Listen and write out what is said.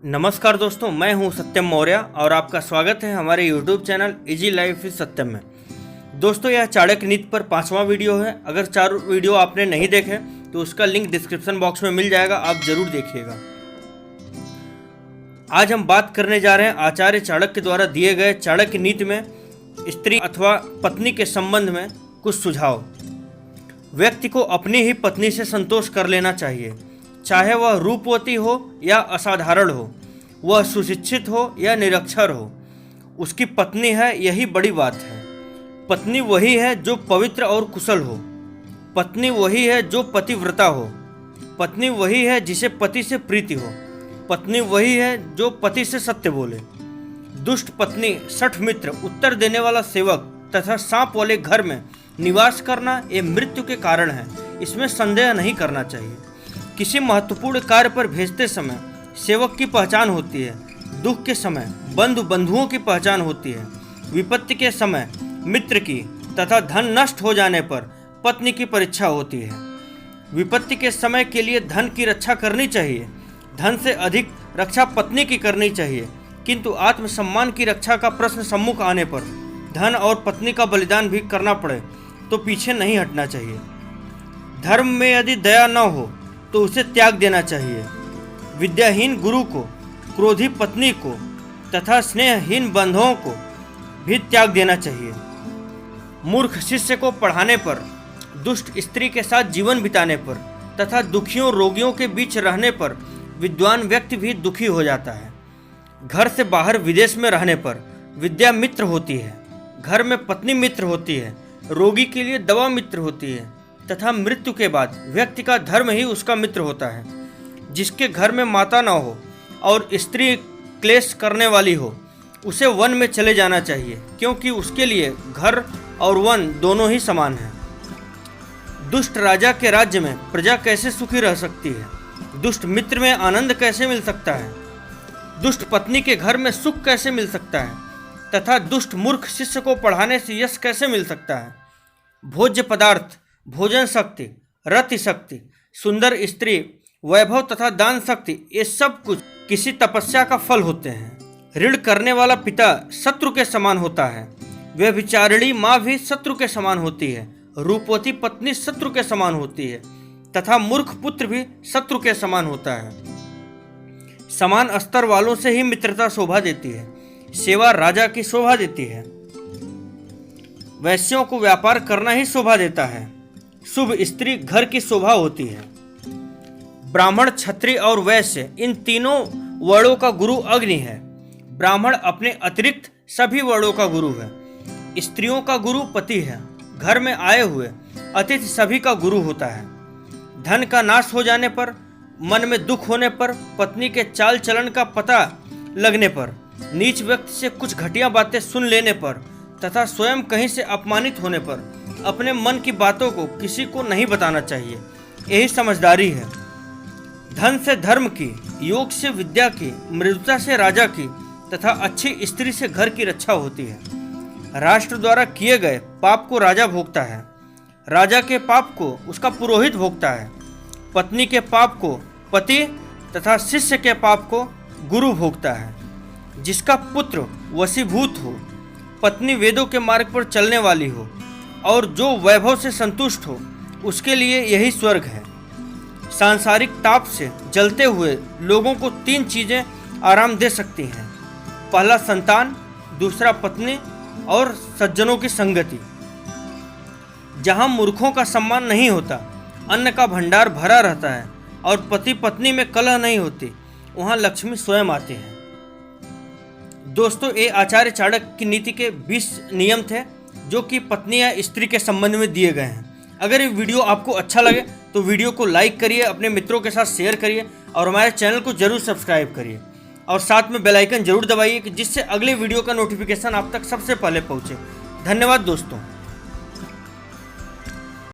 नमस्कार दोस्तों, मैं हूं सत्यम मौर्य और आपका स्वागत है हमारे YouTube channel easy life with Satyam में। दोस्तों, यह चाणक्य नीति पर 5वां वीडियो है। अगर 4 वीडियो आपने नहीं देखे तो उसका लिंक डिस्क्रिप्शन बॉक्स में मिल जाएगा, आप जरूर देखिएगा। आज हम बात करने जा रहे हैं आचार्य चाणक्य द्वारा दिए गए चाणक्य नीति में स्त्री अथवा पत्नी के संबंध में कुछ सुझाव। व्यक्ति को अपनी ही पत्नी से संतोष कर लेना चाहिए, चाहे वह रूपवती हो या असाधारण हो, वह सुशिक्षित हो या निरक्षर हो। उसकी पत्नी है, यही बड़ी बात है। पत्नी वही है जो पवित्र और कुशल हो। पत्नी वही है जो पतिव्रता हो। पत्नी वही है जिसे पति से प्रीति हो। पत्नी वही है जो पति से सत्य बोले। दुष्ट पत्नी, सठ मित्र, उत्तर देने वाला सेवक तथा सांप वाले घर में निवास करना ये मृत्यु के कारण है, इसमें संदेह नहीं करना चाहिए। किसी महत्वपूर्ण कार्य पर भेजते समय सेवक की पहचान होती है, दुख के समय बंधुओं की पहचान होती है, विपत्ति के समय मित्र की तथा धन नष्ट हो जाने पर पत्नी की परीक्षा होती है। विपत्ति के समय के लिए धन की रक्षा करनी चाहिए, धन से अधिक रक्षा पत्नी की करनी चाहिए, किंतु आत्मसम्मान की रक्षा का प्रश्न सम्मुख आने पर धन और पत्नी का बलिदान भी करना पड़े तो पीछे नहीं हटना चाहिए। धर्म में यदि दया न हो तो उसे त्याग देना चाहिए। विद्याहीन गुरु को, क्रोधी पत्नी को तथा स्नेहहीन बंधुओं को भी त्याग देना चाहिए। मूर्ख शिष्य को पढ़ाने पर, दुष्ट स्त्री के साथ जीवन बिताने पर तथा दुखियों रोगियों के बीच रहने पर विद्वान व्यक्ति भी दुखी हो जाता है। घर से बाहर विदेश में रहने पर विद्या मित्र होती है, घर में पत्नी मित्र होती है, रोगी के लिए दवा मित्र होती है तथा मृत्यु के बाद व्यक्ति का धर्म ही उसका मित्र होता है। जिसके घर में माता न हो और स्त्री क्लेश करने वाली हो, उसे वन में चले जाना चाहिए, क्योंकि उसके लिए घर और वन दोनों ही समान हैं। दुष्ट राजा के राज्य में प्रजा कैसे सुखी रह सकती है? दुष्ट मित्र में आनंद कैसे मिल सकता है? दुष्ट पत्नी के घर में सुख कैसे मिल सकता है? तथा दुष्ट मूर्ख शिष्य को पढ़ाने से यश कैसे मिल सकता है? भोज्य पदार्थ, भोजन शक्ति, रति शक्ति, सुंदर स्त्री, वैभव तथा दान शक्ति, ये सब कुछ किसी तपस्या का फल होते हैं। ऋण करने वाला पिता शत्रु के समान होता है, व्यभिचारिणी माँ भी शत्रु के समान होती है, रूपवती पत्नी शत्रु के समान होती है तथा मूर्ख पुत्र भी शत्रु के समान होता है। समान स्तर वालों से ही मित्रता शोभा देती है, सेवा राजा की शोभा देती है। वैश्यों को व्यापार करना ही शोभा देता है। शुभ स्त्री घर की शोभा होती है। ब्राह्मण, क्षत्रिय और वैश्य, इन तीनों वर्णों का गुरु अग्नि है। ब्राह्मण अपने अतिरिक्त सभी वर्णों का गुरु है। स्त्रियों का गुरु पति है। घर में आए हुए अतिथि सभी का गुरु होता है। धन का नाश हो जाने पर, मन में दुख होने पर, पत्नी के चाल चलन का पता लगने पर, नीच व्यक्ति से कुछ घटिया बातें सुन लेने पर तथा स्वयं कहीं से अपमानित होने पर अपने मन की बातों को किसी को नहीं बताना चाहिए, यही समझदारी है। धन से धर्म की, योग से विद्या की, मृदुता से राजा की तथा अच्छी स्त्री से घर की रक्षा होती है। राष्ट्र द्वारा किए गए पाप को राजा भोगता है, राजा के पाप को उसका पुरोहित भोगता है, पत्नी के पाप को पति तथा शिष्य के पाप को गुरु भोगता है। जिसका पुत्र वशीभूत हो, पत्नी वेदों के मार्ग पर चलने वाली हो और जो वैभव से संतुष्ट हो, उसके लिए यही स्वर्ग है। सांसारिक ताप से जलते हुए लोगों को 3 चीजें आराम दे सकती हैं। पहला संतान, दूसरा पत्नी और सज्जनों की संगति। जहाँ मूर्खों का सम्मान नहीं होता, अन्न का भंडार भरा रहता है और पति पत्नी में कलह नहीं होती, वहाँ लक्ष्मी स्वयं आती है। दोस्तों, ये आचार्य चाणक्य की नीति के 20 नियम थे जो कि पत्नी या स्त्री के संबंध में दिए गए हैं। अगर ये वीडियो आपको अच्छा लगे तो वीडियो को लाइक करिए, अपने मित्रों के साथ शेयर करिए और हमारे चैनल को जरूर सब्सक्राइब करिए और साथ में बेल आइकन जरूर दबाइए कि जिससे अगले वीडियो का नोटिफिकेशन आप तक सबसे पहले पहुंचे। धन्यवाद दोस्तों।